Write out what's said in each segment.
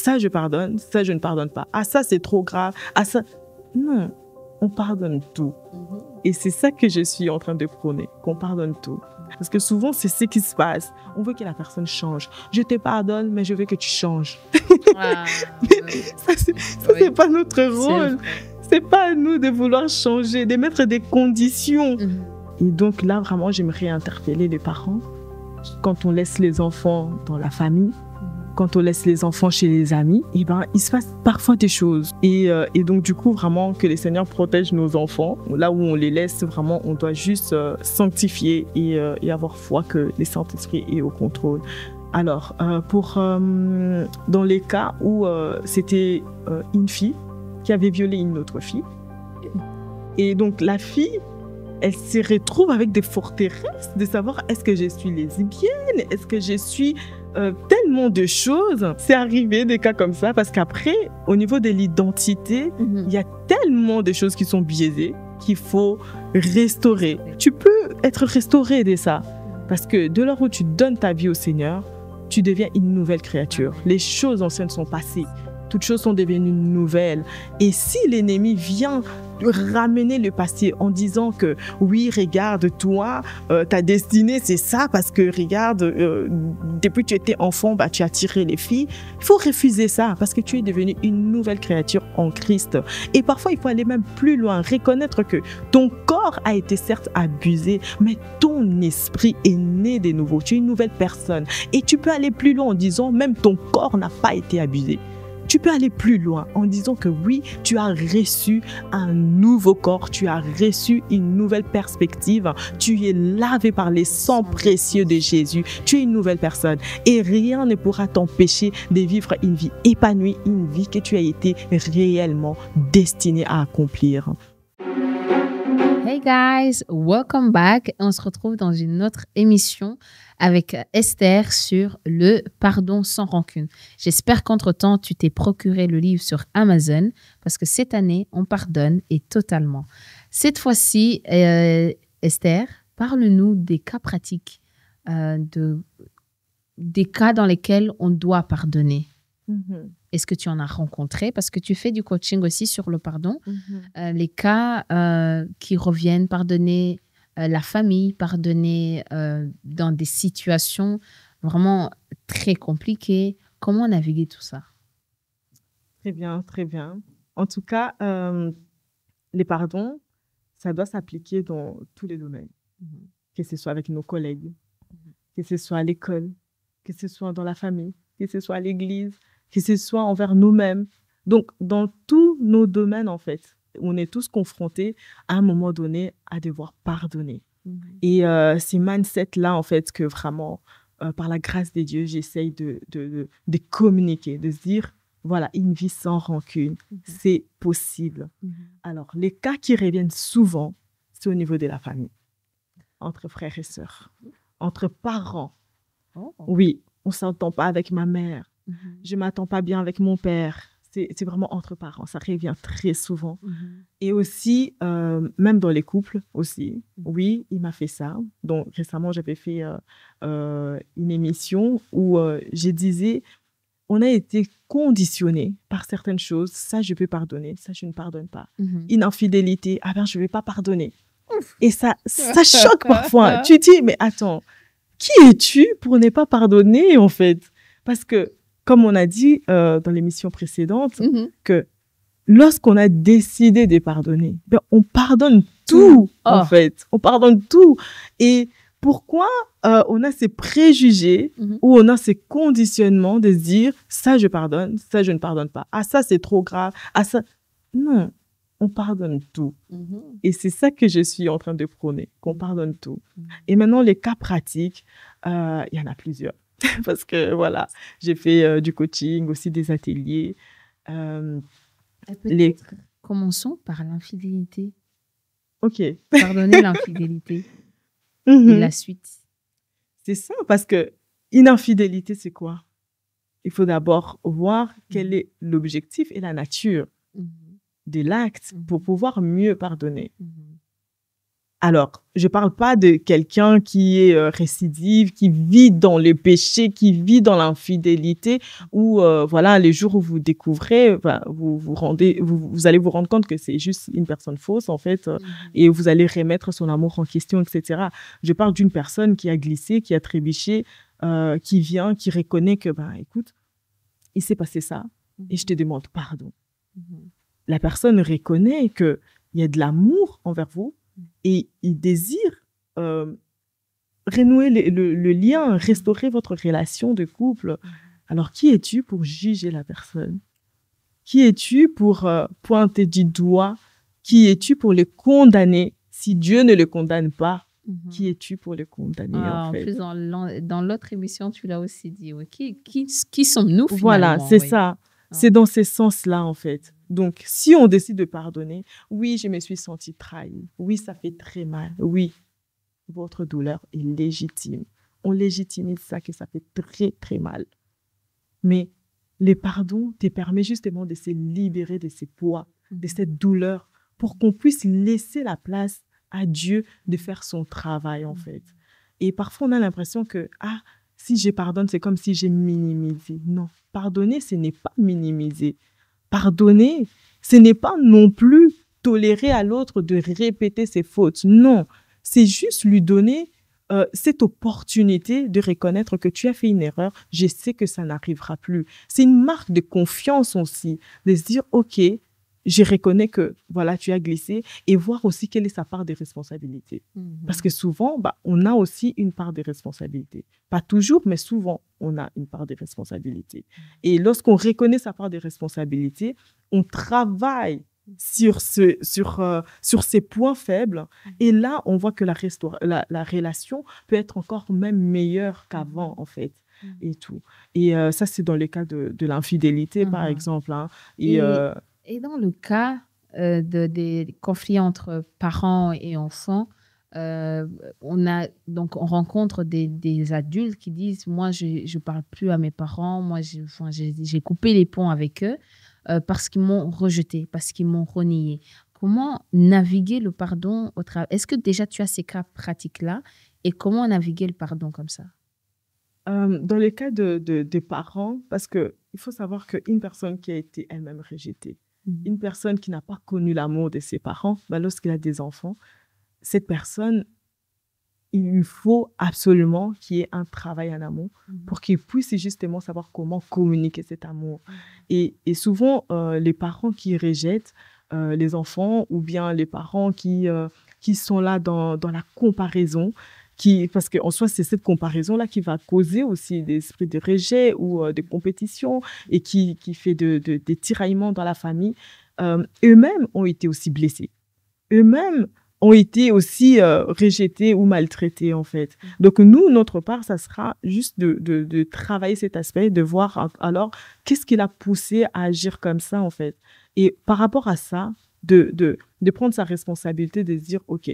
ça, je pardonne, ça, je ne pardonne pas. Ah, ça, c'est trop grave. Ah, ça... Non, on pardonne tout. Et c'est ça que je suis en train de prôner, qu'on pardonne tout. Parce que souvent, c'est ce qui se passe. On veut que la personne change. Je te pardonne, mais je veux que tu changes. Ah, Ça, c'est pas notre rôle. C'est pas à nous de vouloir changer, de mettre des conditions. Et donc là, vraiment, j'aimerais interpeller les parents. Quand on laisse les enfants dans la famille, quand on laisse les enfants chez les amis, eh ben, il se passe parfois des choses. Et donc, du coup, vraiment, que les Seigneurs protègent nos enfants. Là où on les laisse, vraiment, on doit juste sanctifier et avoir foi que le Saint-Esprit est au contrôle. Alors, dans les cas où c'était une fille qui avait violé une autre fille, et donc la fille, elle se retrouve avec des forteresses de savoir est-ce que je suis lesbienne, est-ce que je suis tellement de choses. C'est arrivé des cas comme ça parce qu'après, au niveau de l'identité, il y a tellement de choses qui sont biaisées qu'il faut restaurer. Tu peux être restauré de ça parce que de l'heure où tu donnes ta vie au Seigneur, tu deviens une nouvelle créature. Les choses anciennes sont passées. Toutes choses sont devenues nouvelles. Et si l'ennemi vient ramener le passé en disant que oui, regarde, toi, ta destinée, c'est ça, parce que regarde, depuis que tu étais enfant, bah, tu as tiré les filles. Il faut refuser ça parce que tu es devenu une nouvelle créature en Christ. Et parfois, il faut aller même plus loin, reconnaître que ton corps a été certes abusé, mais ton esprit est né de nouveau. Tu es une nouvelle personne. Et tu peux aller plus loin en disant même ton corps n'a pas été abusé. Tu peux aller plus loin en disant que oui, tu as reçu un nouveau corps, tu as reçu une nouvelle perspective, tu es lavé par les sangs précieux de Jésus, tu es une nouvelle personne et rien ne pourra t'empêcher de vivre une vie épanouie, une vie que tu as été réellement destiné à accomplir. Hey guys, welcome back. On se retrouve dans une autre émission avec Esther sur le pardon sans rancune. J'espère qu'entre-temps, tu t'es procuré le livre sur Amazon parce que cette année, on pardonne et totalement. Cette fois-ci, Esther, parle-nous des cas pratiques, des cas dans lesquels on doit pardonner. Est-ce que tu en as rencontré? Parce que tu fais du coaching aussi sur le pardon. Les cas qui reviennent, pardonner la famille, pardonner dans des situations vraiment très compliquées. Comment naviguer tout ça? Très bien, très bien. En tout cas, les pardons, ça doit s'appliquer dans tous les domaines. Que ce soit avec nos collègues, que ce soit à l'école, que ce soit dans la famille, que ce soit à l'église, que ce soit envers nous-mêmes. Donc, dans tous nos domaines, en fait, on est tous confrontés à un moment donné à devoir pardonner. Et ces mindset-là, en fait, que vraiment, par la grâce de Dieu, j'essaye de communiquer, de se dire, voilà, une vie sans rancune, c'est possible. Alors, les cas qui reviennent souvent, c'est au niveau de la famille, entre frères et sœurs, entre parents. Oui, on ne s'entend pas avec ma mère. Je ne m'attends pas bien avec mon père. C'est vraiment entre parents. Ça revient très souvent. Et aussi, même dans les couples aussi. Oui, il m'a fait ça. Donc, récemment, j'avais fait une émission où je disais, on a été conditionné par certaines choses. Ça, je peux pardonner. Ça, je ne pardonne pas. Une infidélité, ah ben, je ne vais pas pardonner. Et ça choque parfois. Tu dis, mais attends, qui es-tu pour ne pas pardonner, en fait? Parce que, comme on a dit dans l'émission précédente, que lorsqu'on a décidé de pardonner, ben, on pardonne tout, en fait. On pardonne tout. Et pourquoi on a ces préjugés ou on a ces conditionnements de se dire « ça, je pardonne, ça, je ne pardonne pas. Ah, ça, c'est trop grave. Ah, ça... » Non, on pardonne tout. Et c'est ça que je suis en train de prôner, qu'on pardonne tout. Et maintenant, les cas pratiques, il y en a plusieurs. Parce que, voilà, j'ai fait du coaching, aussi des ateliers. Commençons par l'infidélité. OK. Pardonner l'infidélité et la suite. C'est ça, parce que une infidélité, c'est quoi? Il faut d'abord voir quel est l'objectif et la nature de l'acte pour pouvoir mieux pardonner. Alors, je ne parle pas de quelqu'un qui est récidive, qui vit dans le péché, qui vit dans l'infidélité, où voilà, les jours où vous découvrez, vous allez vous rendre compte que c'est juste une personne fausse, en fait, et vous allez remettre son amour en question, etc. Je parle d'une personne qui a glissé, qui a trébuché, qui vient, qui reconnaît que, écoute, il s'est passé ça, et je te demande pardon. La personne reconnaît qu'il y a de l'amour envers vous, et il désire renouer le lien, restaurer votre relation de couple. Alors, qui es-tu pour juger la personne? Qui es-tu pour pointer du doigt? Qui es-tu pour le condamner? Si Dieu ne le condamne pas, qui es-tu pour le condamner, en fait? En plus, dans l'autre émission, tu l'as aussi dit. Oui. Qui sommes-nous, finalement? Voilà, c'est ça. C'est dans ce sens-là, en fait. Donc, si on décide de pardonner, oui, je me suis sentie trahie. Oui, ça fait très mal. Oui, votre douleur est légitime. On légitimise ça, que ça fait très, très mal. Mais le pardon te permet justement de se libérer de ces poids, de cette douleur, pour qu'on puisse laisser la place à Dieu de faire son travail, en fait. Et parfois, on a l'impression que, si je pardonne, c'est comme si j'ai minimisé. Non, pardonner, ce n'est pas minimiser. Pardonner, ce n'est pas non plus tolérer à l'autre de répéter ses fautes. Non, c'est juste lui donner cette opportunité de reconnaître que tu as fait une erreur. Je sais que ça n'arrivera plus. C'est une marque de confiance aussi, de se dire, OK, je reconnais que voilà, tu as glissé, et voir aussi quelle est sa part de responsabilité. Parce que souvent, on a aussi une part de responsabilité. Pas toujours, mais souvent, on a une part de responsabilité. Et lorsqu'on reconnaît sa part de responsabilité, on travaille sur ces points faibles. Et là, on voit que la relation peut être encore même meilleure qu'avant, en fait. Et tout. Et ça, c'est dans le cas de l'infidélité, par exemple. Hein. Et dans le cas des conflits entre parents et enfants, on rencontre des adultes qui disent « Moi, je ne parle plus à mes parents. Moi, j'ai coupé les ponts avec eux parce qu'ils m'ont rejeté, parce qu'ils m'ont renié. » Comment naviguer le pardon au travail? Est-ce que déjà tu as ces cas pratiques-là? Et comment naviguer le pardon comme ça? Dans le cas des parents, parce qu'il faut savoir qu'une personne qui a été elle-même rejetée, une personne qui n'a pas connu l'amour de ses parents, lorsqu'il a des enfants, cette personne, il lui faut absolument qu'il y ait un travail en amont pour qu'il puisse justement savoir comment communiquer cet amour. Et souvent, les parents qui rejettent les enfants, ou bien les parents qui sont là dans la comparaison, parce qu'en soi, c'est cette comparaison-là qui va causer aussi des esprits de rejet ou de compétition, et qui fait des tiraillements dans la famille. Eux-mêmes ont été aussi blessés. Eux-mêmes ont été aussi rejetés ou maltraités, en fait. Donc, nous, notre part, ça sera juste de travailler cet aspect, de voir alors qu'est-ce qui l'a poussé à agir comme ça, en fait. Et par rapport à ça, de prendre sa responsabilité, de se dire, OK,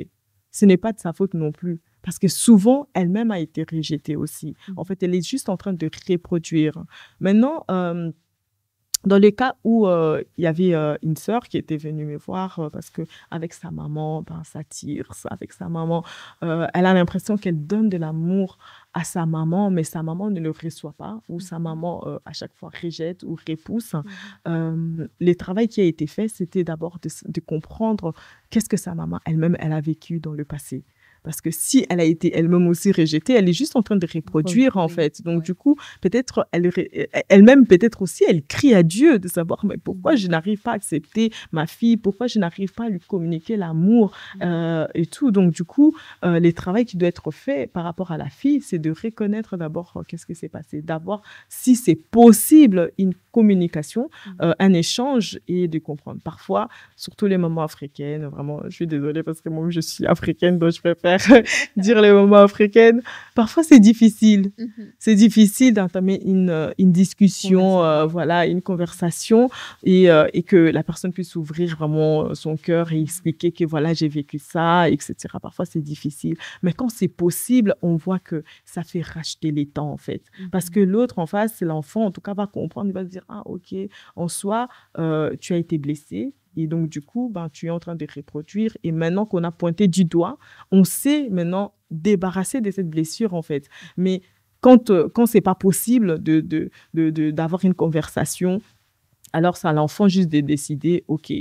ce n'est pas de sa faute non plus. Parce que souvent, elle-même a été rejetée aussi. En fait, elle est juste en train de reproduire. Maintenant, dans les cas où il y avait une sœur qui était venue me voir parce qu'avec sa maman, ça tire. Avec sa maman, elle a l'impression qu'elle donne de l'amour à sa maman, mais sa maman ne le reçoit pas, ou sa maman, à chaque fois, rejette ou repousse. Le travail qui a été fait, c'était d'abord de comprendre qu'est-ce que sa maman elle-même, elle a vécu dans le passé. Parce que si elle a été elle-même aussi rejetée, elle est juste en train de reproduire, en fait. Donc, du coup, peut-être, elle-même, peut-être aussi, elle crie à Dieu de savoir, mais pourquoi je n'arrive pas à accepter ma fille? Pourquoi je n'arrive pas à lui communiquer l'amour et tout. Donc, du coup, le travail qui doit être fait par rapport à la fille, c'est de reconnaître d'abord qu'est-ce qui s'est passé. D'abord, si c'est possible, une communication, un échange, et de comprendre. Parfois, surtout les mamans africaines, vraiment, je suis désolée parce que moi, je suis africaine, donc je préfère dire les mamans africaines. Parfois, c'est difficile. C'est difficile d'entamer une discussion, voilà, une conversation, et que la personne puisse ouvrir vraiment son cœur et expliquer que voilà, j'ai vécu ça, etc. Parfois, c'est difficile. Mais quand c'est possible, on voit que ça fait racheter les temps, en fait. Parce que l'autre en face, c'est l'enfant, en tout cas, va comprendre, il va se dire, ah, ok, en soi, tu as été blessé. Et donc, du coup, tu es en train de reproduire. Et maintenant qu'on a pointé du doigt, on sait maintenant débarrasser de cette blessure, en fait. Mais quand ce n'est pas possible d'avoir une conversation, alors c'est à l'enfant juste de décider, OK,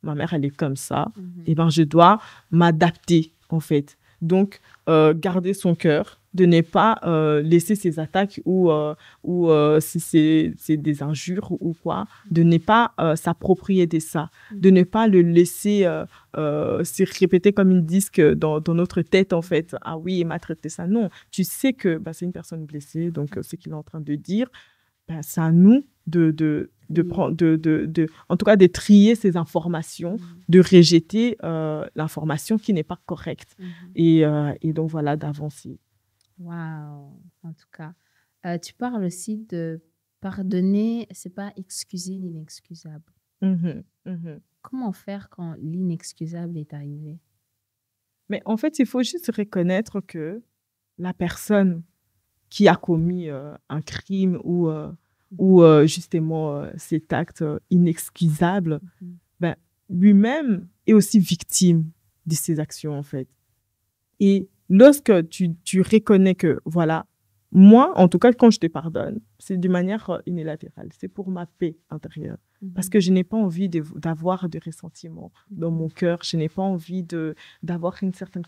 ma mère, elle est comme ça, et je dois m'adapter, en fait. Donc, garder son cœur, de ne pas laisser ses attaques ou si c'est des injures ou quoi, de ne pas s'approprier de ça, de ne pas le laisser se répéter comme une disque dans notre tête, en fait. Ah oui, il m'a traité ça. Non, tu sais que c'est une personne blessée, donc ce qu'il est en train de dire, c'est à nous en tout cas, de trier ces informations, de rejeter l'information qui n'est pas correcte. Et donc, voilà, d'avancer. Waouh! En tout cas, tu parles aussi de pardonner, c'est pas excuser l'inexcusable. Comment faire quand l'inexcusable est arrivé? Mais en fait, il faut juste reconnaître que la personne qui a commis un crime ou justement cet acte inexcusable, lui-même est aussi victime de ses actions, en fait. Et lorsque tu reconnais que, voilà, moi, en tout cas, quand je te pardonne, c'est de manière unilatérale. C'est pour ma paix intérieure. Parce que je n'ai pas envie d'avoir de ressentiment dans mon cœur. Je n'ai pas envie d'avoir un certain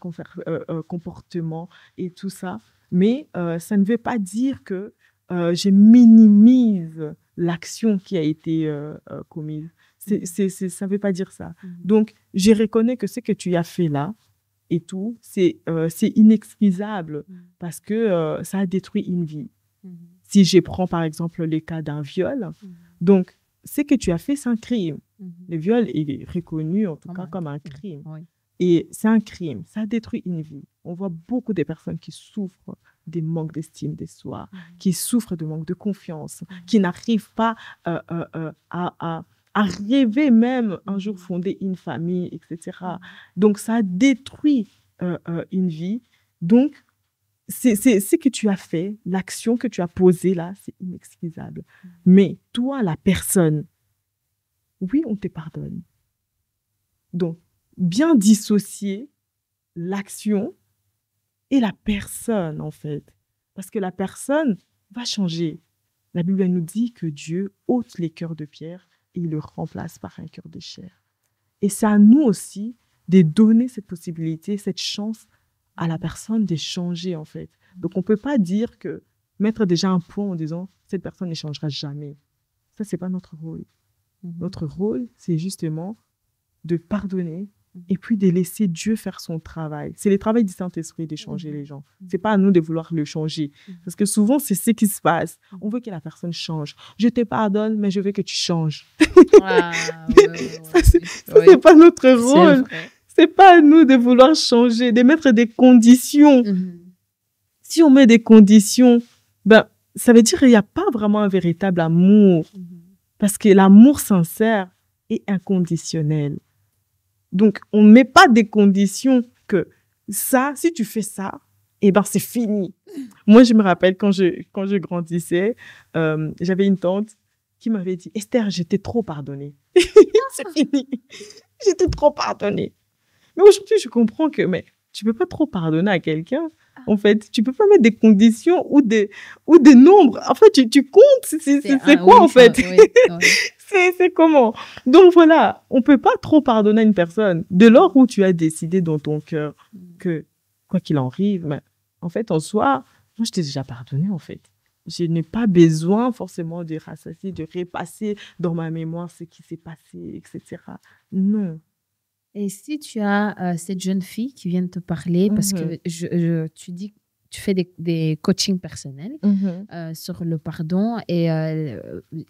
comportement et tout ça. Mais ça ne veut pas dire que je minimise l'action qui a été commise. Ça ne veut pas dire ça. Donc, je reconnais que ce que tu as fait là, et tout, c'est inexcusable parce que ça a détruit une vie. Si je prends par exemple le cas d'un viol, donc ce que tu as fait, c'est un crime. Le viol est reconnu en tout cas comme un crime. Et c'est un crime, ça a détruit une vie. On voit beaucoup de personnes qui souffrent des manques d'estime de soi, qui souffrent de manque de confiance, qui n'arrivent pas à rêver même un jour fonder une famille, etc. Donc, ça détruit une vie. Donc, c'est ce que tu as fait, l'action que tu as posée là, c'est inexcusable. Mais toi, la personne, oui, on te pardonne. Donc, bien dissocier l'action et la personne, en fait. Parce que la personne va changer. La Bible nous dit que Dieu ôte les cœurs de pierre et il le remplace par un cœur de chair. Et c'est à nous aussi de donner cette possibilité, cette chance à la personne de changer, en fait. Donc, on ne peut pas dire que mettre déjà un point en disant « cette personne ne changera jamais ». Ça, ce n'est pas notre rôle. Notre rôle, c'est justement de pardonner et puis de laisser Dieu faire son travail. C'est le travail du Saint-Esprit de changer les gens. Ce n'est pas à nous de vouloir le changer. Parce que souvent, c'est ce qui se passe. On veut que la personne change. Je te pardonne, mais je veux que tu changes. Ça, ce n'est pas notre rôle. Ce n'est pas à nous de vouloir changer, de mettre des conditions. Si on met des conditions, ça veut dire qu'il n'y a pas vraiment un véritable amour. Parce que l'amour sincère est inconditionnel. Donc, on ne met pas des conditions que ça, si tu fais ça, c'est fini. Moi, je me rappelle quand je grandissais, j'avais une tante qui m'avait dit « Esther, je t'ai trop pardonné. » C'est fini. Je t'ai trop pardonné. Mais aujourd'hui, je comprends que tu ne peux pas trop pardonner à quelqu'un. En fait, tu ne peux pas mettre des conditions ou des nombres. En fait, tu comptes. C'est quoi, en fait? C'est comment? Donc, voilà, on ne peut pas trop pardonner à une personne. De lors où tu as décidé dans ton cœur que, quoi qu'il en arrive, en fait, en soi, moi, je t'ai déjà pardonné, en fait. Je n'ai pas besoin forcément de rassasier, de repasser dans ma mémoire ce qui s'est passé, etc. Non. Et si tu as cette jeune fille qui vient de te parler, parce que tu dis que tu fais des coachings personnels sur le pardon, et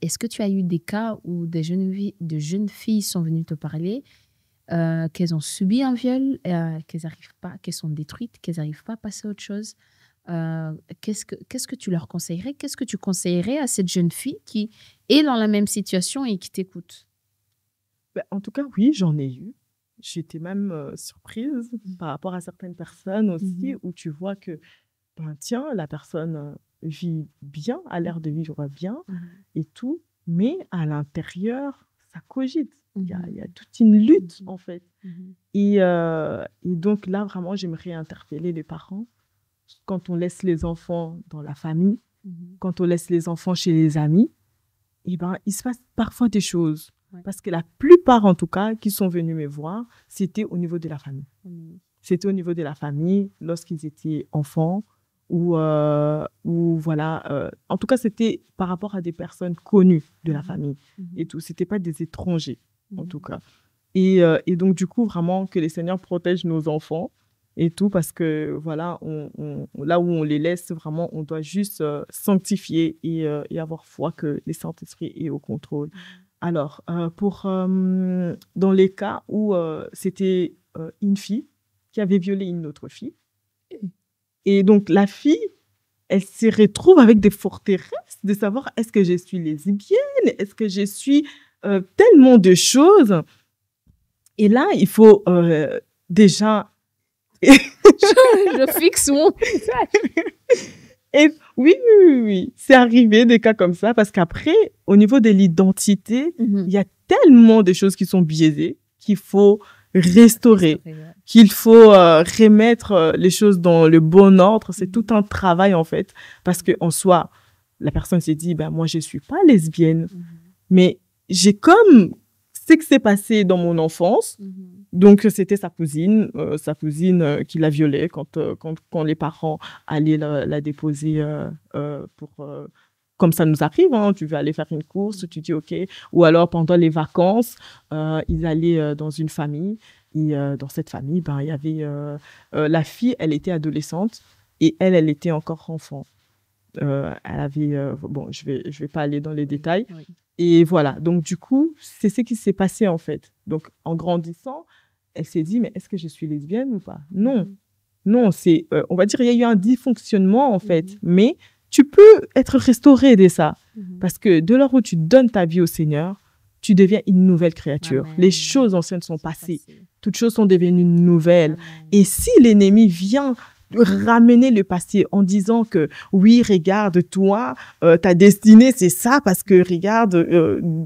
est-ce que tu as eu des cas où de jeunes filles sont venues te parler, qu'elles ont subi un viol, qu'elles n'arrivent pas, qu'elles sont détruites, qu'elles n'arrivent pas à passer à autre chose? Qu'est-ce que tu leur conseillerais? Qu'est-ce que tu conseillerais à cette jeune fille qui est dans la même situation et qui t'écoute? En tout cas, oui, j'en ai eu. J'étais même surprise par rapport à certaines personnes aussi, où tu vois que, tiens, la personne vit bien, a l'air de vivre bien et tout, mais à l'intérieur, ça cogite. Il y a toute une lutte, en fait. Et donc là, vraiment, j'aimerais interpeller les parents. Quand on laisse les enfants dans la famille, quand on laisse les enfants chez les amis, il se passe parfois des choses. Parce que la plupart, en tout cas, qui sont venus me voir, c'était au niveau de la famille. C'était au niveau de la famille, lorsqu'ils étaient enfants, ou voilà. En tout cas, c'était par rapport à des personnes connues de la famille et tout. C'était pas des étrangers, en tout cas. Et donc, du coup, vraiment, que les Seigneurs protègent nos enfants et tout, parce que, voilà, là où on les laisse, vraiment, on doit juste sanctifier et avoir foi que le Saint-Esprit est au contrôle. Alors, dans les cas où c'était une fille qui avait violé une autre fille, et donc la fille, elle se retrouve avec des forteresses de savoir est-ce que je suis lesbienne, est-ce que je suis tellement de choses. Et là, il faut déjà... Je fixe mon... Et oui, c'est arrivé des cas comme ça, parce qu'après, au niveau de l'identité, il y a tellement de choses qui sont biaisées qu'il faut restaurer, qu'il faut remettre les choses dans le bon ordre. C'est tout un travail, en fait, parce qu'en soi, la personne s'est dit, moi, je ne suis pas lesbienne, mais j'ai comme ce qui s'est passé dans mon enfance. Donc, c'était sa cousine qui l'a violée quand les parents allaient la déposer comme ça nous arrive, hein, tu veux aller faire une course, tu dis OK. Ou alors, pendant les vacances, ils allaient dans une famille. Et dans cette famille, il y avait la fille, elle était adolescente et elle était encore enfant. Elle avait... je vais pas aller dans les détails. Oui. Et voilà. Donc, du coup, c'est ce qui s'est passé, en fait. Donc, en grandissant, elle s'est dit, mais est-ce que je suis lesbienne ou pas? Non. Non, c'est... on va dire, il y a eu un dysfonctionnement, en fait. Mais tu peux être restauré de ça. Parce que de l'heure où tu donnes ta vie au Seigneur, tu deviens une nouvelle créature. Amen. Les choses anciennes sont passées. Toutes choses sont devenues nouvelles. Amen. Et si l'ennemi vient ramener le passé en disant que oui, regarde, toi, ta destinée, c'est ça, parce que regarde,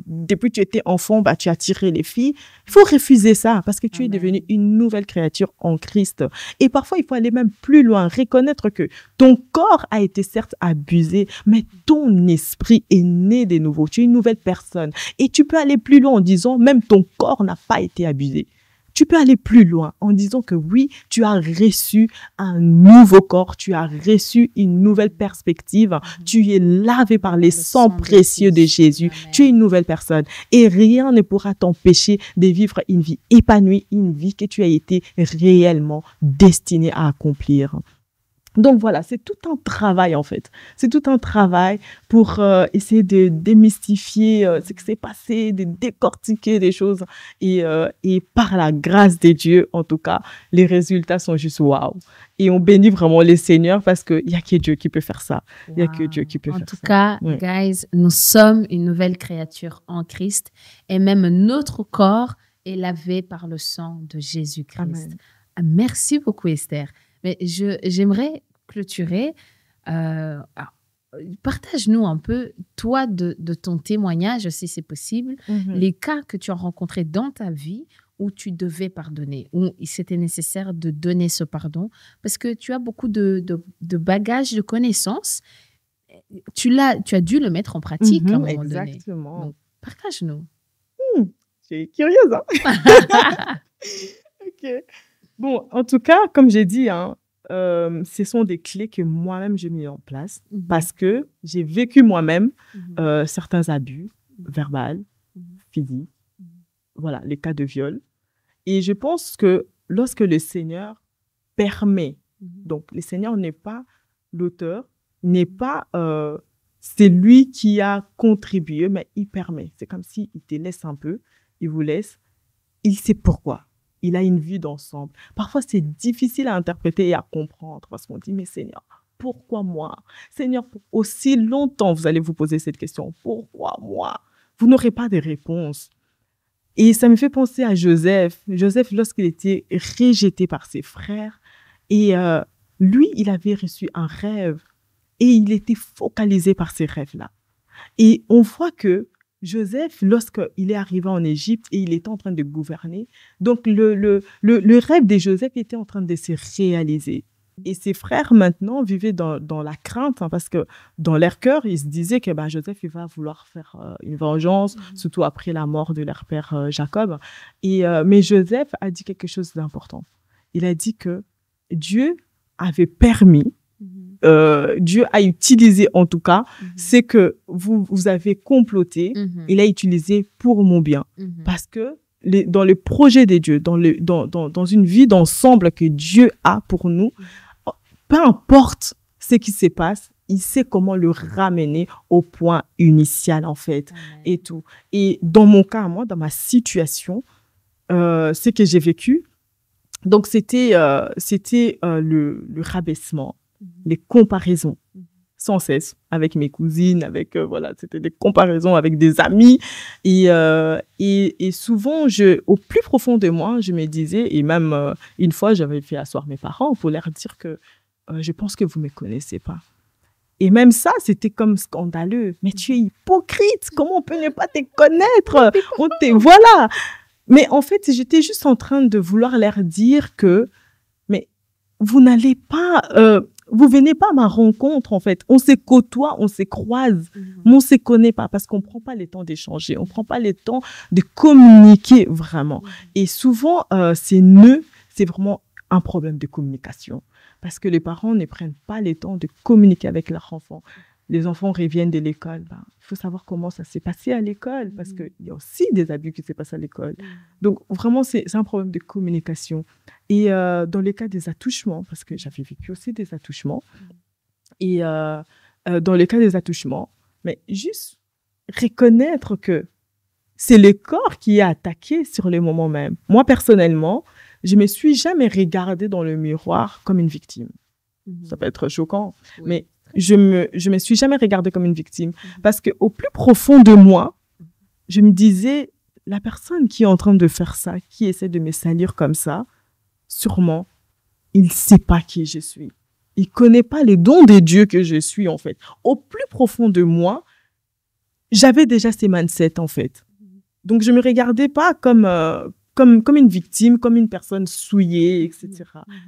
depuis que tu étais enfant, tu as attiré les filles. Il faut refuser ça parce que tu es devenue une nouvelle créature en Christ. Et parfois, il faut aller même plus loin, reconnaître que ton corps a été certes abusé, mais ton esprit est né de nouveau. Tu es une nouvelle personne. Et tu peux aller plus loin en disant, même ton corps n'a pas été abusé. Tu peux aller plus loin en disant que oui, tu as reçu un nouveau corps, tu as reçu une nouvelle perspective, tu es lavé par les sangs précieux de Jésus, tu es une nouvelle personne et rien ne pourra t'empêcher de vivre une vie épanouie, une vie que tu as été réellement destiné à accomplir. Donc voilà, c'est tout un travail en fait. C'est tout un travail pour essayer de démystifier ce qui s'est passé, de décortiquer des choses. Et par la grâce de Dieu, en tout cas, les résultats sont juste waouh. Et on bénit vraiment les Seigneurs parce qu'il n'y a que Dieu qui peut faire ça. Il n'y a que Dieu qui peut faire ça. En tout cas, guys, nous sommes une nouvelle créature en Christ et même notre corps est lavé par le sang de Jésus-Christ. Amen. Merci beaucoup, Esther. Mais j'aimerais clôturer. Partage-nous un peu, toi, de ton témoignage, si c'est possible, les cas que tu as rencontrés dans ta vie où tu devais pardonner, où c'était nécessaire de donner ce pardon, parce que tu as beaucoup de bagages, de connaissances. Tu as dû le mettre en pratique à un moment donné. Exactement. Donc, partage-nous. Je suis curieuse, hein? OK. Bon, en tout cas, comme j'ai dit, ce sont des clés que moi-même j'ai mis en place parce que j'ai vécu moi-même certains abus verbaux, physiques, voilà, les cas de viol. Et je pense que lorsque le Seigneur permet, donc le Seigneur n'est pas l'auteur, n'est pas c'est lui qui a contribué, mais il permet. C'est comme s'il te laisse un peu, il vous laisse, il sait pourquoi. Il a une vue d'ensemble. Parfois, c'est difficile à interpréter et à comprendre parce qu'on dit, mais Seigneur, pourquoi moi? Seigneur, pour aussi longtemps, vous allez vous poser cette question. Pourquoi moi? Vous n'aurez pas de réponse. Et ça me fait penser à Joseph. Joseph, lorsqu'il était rejeté par ses frères, et lui, il avait reçu un rêve et il était focalisé par ces rêves-là. Et on voit que Joseph, lorsqu'il est arrivé en Égypte et il était en train de gouverner, donc le rêve de Joseph était en train de se réaliser. Et ses frères, maintenant, vivaient dans la crainte, parce que dans leur cœur, ils se disaient que Joseph, il va vouloir faire une vengeance, surtout après la mort de leur père Jacob. Mais Joseph a dit quelque chose d'important. Il a dit que Dieu avait permis, Dieu a utilisé en tout cas, c'est que vous avez comploté, il a utilisé pour mon bien. Parce que dans le projet de Dieu, dans une vie d'ensemble que Dieu a pour nous, peu importe ce qui se passe, il sait comment le ramener au point initial, en fait, et tout. Et dans mon cas, moi, dans ma situation, ce que j'ai vécu, donc c'était le rabaissement, les comparaisons, sans cesse, avec mes cousines, c'était des comparaisons avec des amis. Et souvent, au plus profond de moi, je me disais, et même une fois, j'avais fait asseoir mes parents pour leur dire que je pense que vous ne me connaissez pas. Et même ça, c'était comme scandaleux. Mais tu es hypocrite, comment on peut ne pas te connaître? Voilà. Mais en fait, j'étais juste en train de vouloir leur dire que, mais vous n'allez pas... vous venez pas à ma rencontre, en fait. On se côtoie, on se croise, mais on se connaît pas parce qu'on prend pas le temps d'échanger, on prend pas le temps de communiquer vraiment. Et souvent, c'est vraiment un problème de communication parce que les parents ne prennent pas le temps de communiquer avec leurs enfants. Les enfants reviennent de l'école. Il faut savoir comment ça s'est passé à l'école parce qu'il y a aussi des abus qui s'est passé à l'école. Donc, vraiment, c'est un problème de communication. Et dans le cas des attouchements, parce que j'avais vécu aussi des attouchements, et dans le cas des attouchements, mais juste reconnaître que c'est le corps qui est attaqué sur le moment même. Moi, personnellement, je ne me suis jamais regardée dans le miroir comme une victime. Ça peut être choquant, mais je me suis jamais regardée comme une victime parce qu'au plus profond de moi, je me disais, la personne qui est en train de faire ça, qui essaie de me salir comme ça, sûrement, il ne sait pas qui je suis. Il ne connaît pas les dons de Dieu que je suis, en fait. Au plus profond de moi, j'avais déjà ces mindsets, en fait. Donc, je ne me regardais pas comme une victime, comme une personne souillée, etc.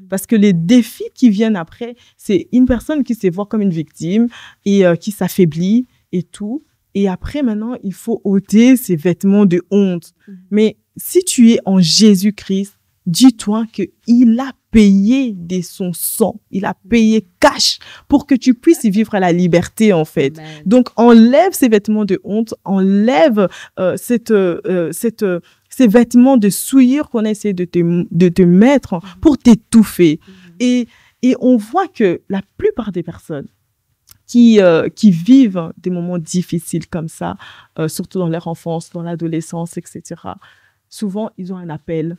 Parce que les défis qui viennent après, c'est une personne qui se voit comme une victime et qui s'affaiblit et tout. Et après, maintenant, il faut ôter ses vêtements de honte. Mais si tu es en Jésus-Christ, dis-toi qu'il a payé de son sang. Il a payé cash pour que tu puisses vivre à la liberté, en fait. Amen. Donc, enlève ces vêtements de honte, enlève ces vêtements de souillure qu'on a essayé de te mettre pour t'étouffer. Et on voit que la plupart des personnes qui vivent des moments difficiles comme ça, surtout dans leur enfance, dans l'adolescence, etc., souvent, ils ont un appel.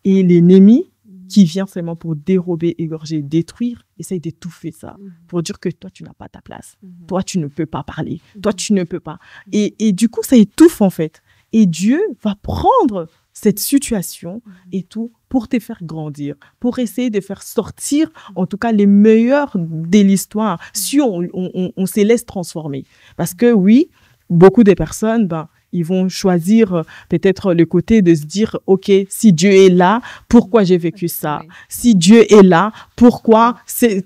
Et l'ennemi qui vient seulement pour dérober, égorger, détruire, essaye d'étouffer ça pour dire que toi, tu n'as pas ta place. Toi, tu ne peux pas parler. Toi, tu ne peux pas. Et du coup, ça étouffe, en fait. Et Dieu va prendre cette situation et tout pour te faire grandir, pour essayer de faire sortir, en tout cas, les meilleurs de l'histoire, si on se laisse transformer. Parce que oui, beaucoup de personnes, ils vont choisir peut-être le côté de se dire, OK, si Dieu est là, pourquoi j'ai vécu ça? Si Dieu est là, pourquoi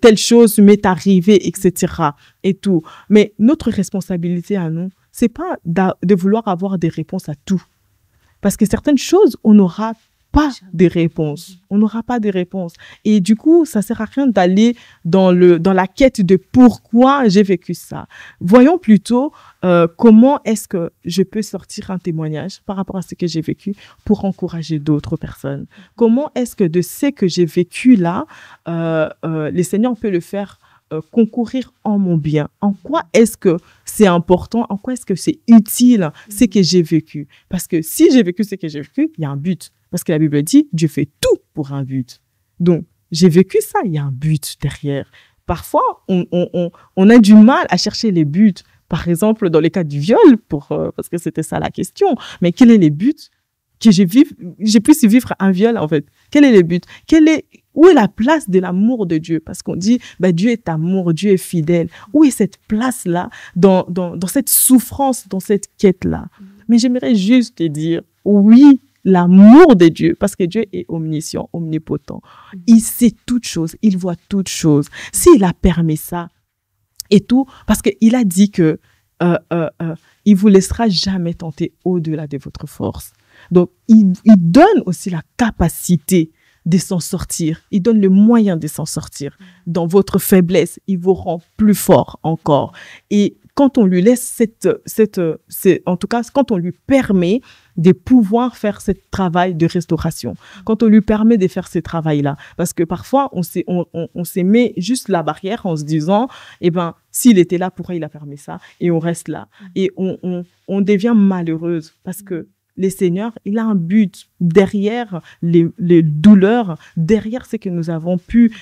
telle chose m'est arrivée, etc. et tout. Mais notre responsabilité à nous, c'est pas de vouloir avoir des réponses à tout. Parce que certaines choses, on n'aura pas de réponses. On n'aura pas de réponses. Et du coup, ça sert à rien d'aller dans la quête de pourquoi j'ai vécu ça. Voyons plutôt comment est-ce que je peux sortir un témoignage par rapport à ce que j'ai vécu pour encourager d'autres personnes. Comment est-ce que de ce que j'ai vécu là, le Seigneur peut le faire concourir en mon bien. En quoi est-ce que c'est important? En quoi est-ce que c'est utile ce que j'ai vécu? Parce que si j'ai vécu ce que j'ai vécu, il y a un but. Parce que la Bible dit, Dieu fait tout pour un but. Donc, j'ai vécu ça, il y a un but derrière. Parfois, on a du mal à chercher les buts. Par exemple, dans le cas du viol, parce que c'était ça la question. Mais quel est le but que j'ai puisse vivre un viol, en fait? Quel est le but? Où est la place de l'amour de Dieu? Parce qu'on dit, Dieu est amour, Dieu est fidèle. Où est cette place-là dans cette souffrance, dans cette quête-là? Mais j'aimerais juste te dire, oui, l'amour de Dieu, parce que Dieu est omniscient, omnipotent. Il sait toutes choses, il voit toutes choses. S'il a permis ça et tout, parce qu'il a dit que il vous laissera jamais tenter au-delà de votre force. Donc, il donne aussi la capacité de s'en sortir. Il donne le moyen de s'en sortir. Dans votre faiblesse, il vous rend plus fort encore. Et quand on lui laisse en tout cas, quand on lui permet de pouvoir faire ce travail de restauration, quand on lui permet de faire ce travail-là, parce que parfois, on s'est mis juste la barrière en se disant, s'il était là, pourquoi il a permis ça? Et on reste là. Et on devient malheureuse parce que le Seigneur, il a un but derrière les douleurs, derrière ce que nous avons pu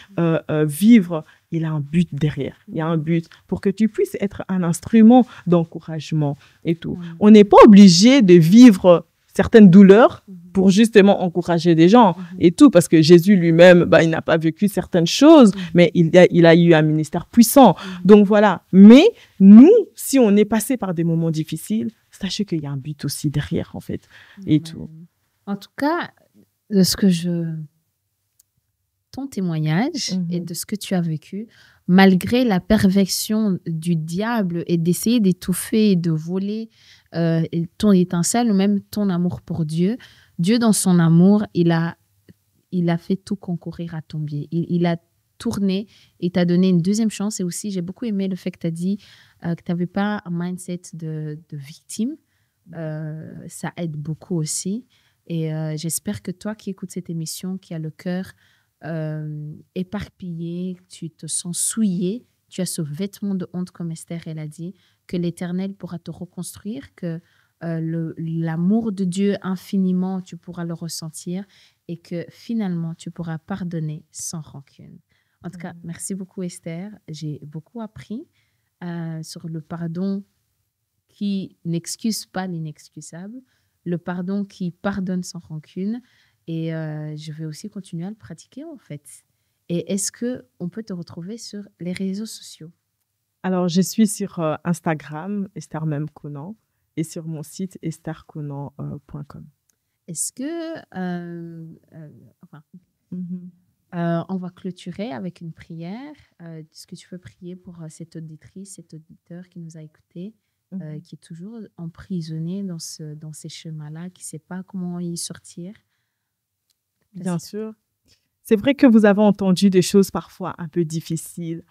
vivre. Il a un but derrière. Il y a un but pour que tu puisses être un instrument d'encouragement et tout. On n'est pas obligé de vivre certaines douleurs pour justement encourager des gens et tout, parce que Jésus lui-même, il n'a pas vécu certaines choses, mais il a eu un ministère puissant. Donc voilà. Mais nous, si on est passé par des moments difficiles, sachez qu'il y a un but aussi derrière, en fait, et tout. En tout cas, de ce que ton témoignage et de ce que tu as vécu, malgré la perversion du diable et d'essayer d'étouffer et de voler ton étincelle ou même ton amour pour Dieu, Dieu, dans son amour, il a fait tout concourir à ton bien. Il a tourné et t'a donné une deuxième chance. Et aussi, j'ai beaucoup aimé le fait que tu as dit que tu n'avais pas un mindset de victime. Ça aide beaucoup aussi. Et j'espère que toi qui écoutes cette émission, qui a le cœur éparpillé, tu te sens souillé, tu as ce vêtement de honte comme Esther, elle a dit, que l'Éternel pourra te reconstruire, que l'amour de Dieu infiniment, tu pourras le ressentir et que finalement, tu pourras pardonner sans rancune. En tout cas, merci beaucoup Esther. J'ai beaucoup appris sur le pardon qui n'excuse pas l'inexcusable, le pardon qui pardonne sans rancune. Et je vais aussi continuer à le pratiquer, en fait. Et est-ce qu'on peut te retrouver sur les réseaux sociaux? Alors, je suis sur Instagram, Esther Même Conan, et sur mon site estherconan.com. Est-ce que... on va clôturer avec une prière. Est-ce que tu peux prier pour cette auditrice, cet auditeur qui nous a écoutés, qui est toujours emprisonné dans ces chemins-là, qui ne sait pas comment y sortir? Bien sûr. C'est vrai que vous avez entendu des choses parfois un peu difficiles.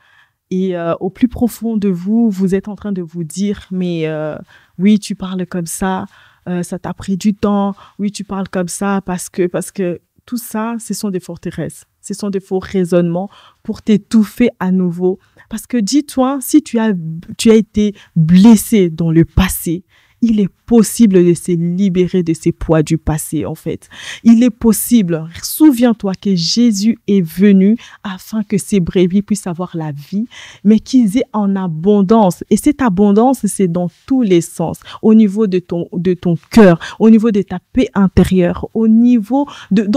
Et au plus profond de vous, vous êtes en train de vous dire, mais oui, tu parles comme ça t'a pris du temps. Oui, tu parles comme ça parce que tout ça, ce sont des forteresses. Ce sont des faux raisonnements pour t'étouffer à nouveau. Parce que dis-toi, si tu as été blessé dans le passé, il est possible de se libérer de ces poids du passé, en fait. Il est possible. Souviens-toi que Jésus est venu afin que ces brebis puissent avoir la vie, mais qu'ils aient en abondance. Et cette abondance, c'est dans tous les sens. Au niveau de ton cœur, au niveau de ta paix intérieure, au niveau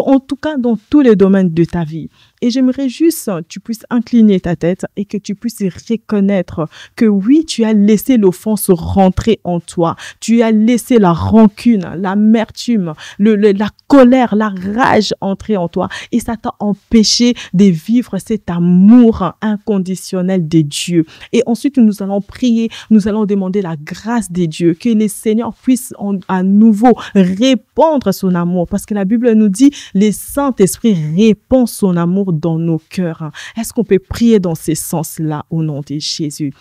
en tout cas, dans tous les domaines de ta vie. Et j'aimerais juste que tu puisses incliner ta tête et que tu puisses reconnaître que oui, tu as laissé l'offense rentrer en toi. Tu as laissé la rancune, l'amertume, la colère, la rage entrer en toi. Et ça t'a empêché de vivre cet amour inconditionnel de Dieu. Et ensuite, nous allons prier, nous allons demander la grâce de Dieu, que le Seigneur puisse à nouveau répandre son amour. Parce que la Bible nous dit, le Saint-Esprit répand son amour dans nos cœurs. Est-ce qu'on peut prier dans ce sens-là au nom de Jésus?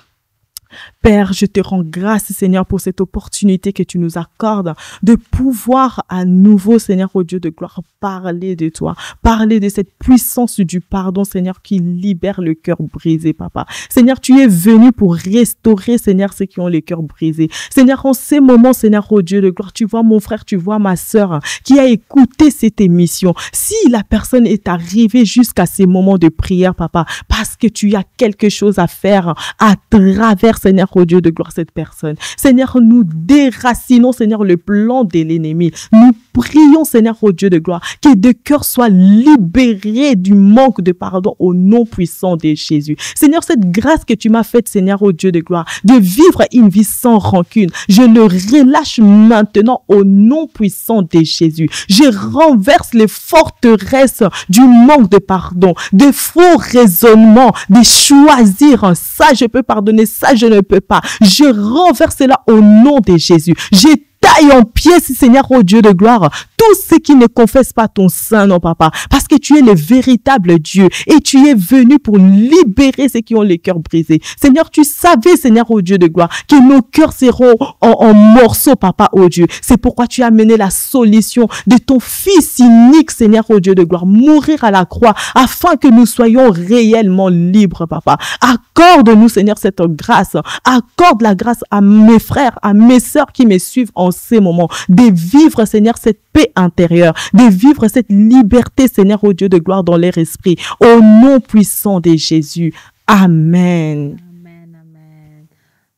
Père, je te rends grâce, Seigneur, pour cette opportunité que tu nous accordes de pouvoir à nouveau, Seigneur, au Dieu de gloire, parler de toi, parler de cette puissance du pardon, Seigneur, qui libère le cœur brisé, Papa. Seigneur, tu es venu pour restaurer, Seigneur, ceux qui ont les cœurs brisés. Seigneur, en ces moments, Seigneur, au Dieu de gloire, tu vois mon frère, tu vois ma sœur qui a écouté cette émission. Si la personne est arrivée jusqu'à ces moments de prière, Papa, parce que tu as quelque chose à faire à travers, Seigneur, au Dieu de gloire, cette personne. Seigneur, nous déracinons, Seigneur, le plan de l'ennemi. Nous prions, Seigneur, au Dieu de gloire, que des cœurs soient libérés du manque de pardon au nom puissant de Jésus. Seigneur, cette grâce que tu m'as faite, Seigneur, au Dieu de gloire, de vivre une vie sans rancune, je le relâche maintenant au nom puissant de Jésus. Je renverse les forteresses du manque de pardon, des faux raisonnements, de choisir ça je peux pardonner, ça je ne peux pas. Je renverse cela au nom de Jésus. Je taille en pièces, Seigneur, au Dieu de gloire, tous ceux qui ne confessent pas ton Saint nom, Papa, parce que tu es le véritable Dieu et tu es venu pour libérer ceux qui ont les cœurs brisés. Seigneur, tu savais, Seigneur, au Dieu de gloire, que nos cœurs seront en morceaux, Papa, au Dieu. C'est pourquoi tu as amené la solution de ton Fils unique, Seigneur, au Dieu de gloire, mourir à la croix, afin que nous soyons réellement libres, Papa. Accorde-nous, Seigneur, cette grâce. Accorde la grâce à mes frères, à mes sœurs qui me suivent en ces moments, de vivre, Seigneur, cette paix intérieure, de vivre cette liberté, Seigneur, au Dieu de gloire, dans leur esprit, au nom puissant de Jésus. Amen. Amen, amen.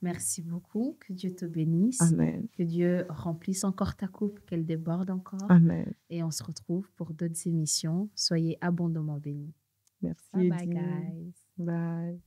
Merci beaucoup. Que Dieu te bénisse. Amen. Que Dieu remplisse encore ta coupe, qu'elle déborde encore. Amen. Et on se retrouve pour d'autres émissions. Soyez abondamment bénis. Merci. Bye bye, guys. Bye.